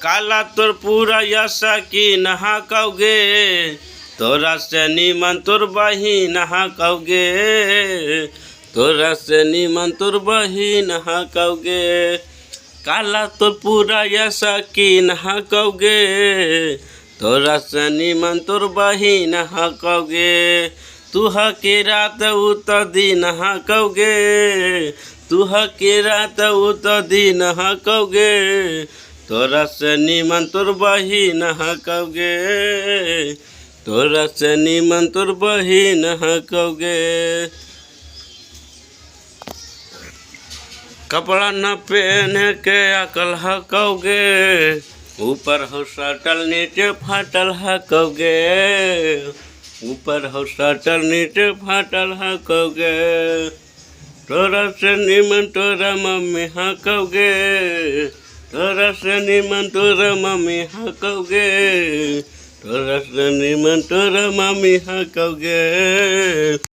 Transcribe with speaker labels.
Speaker 1: काला तोर पूरा यशा की नहा कौगे तोरा से निमन तोर बही नहा कौगे तोरा से निमन तोर बही नहा कौगे काला तोर पूरा यशा की नहा कौगे तोरा से निमन तोर बही नहा कौगे तुहा के रात उत दिन कौगे तुहा के रात उत दिन कौगे तोरा से निमन तोर बही कौगे तोरा से निमन तोर बही कौगे कपड़ा न पहन के अकल कौगे ऊपर हो सटल नीचे फाटल कौगे ऊपर हो सटल नीचे फाटल कौगे तोरा से निमन तोरा मम्मी कौगे तोरा से निमन तोरा मम्मी कौगे तोरा से निमन तोरा मम्मी कौगे।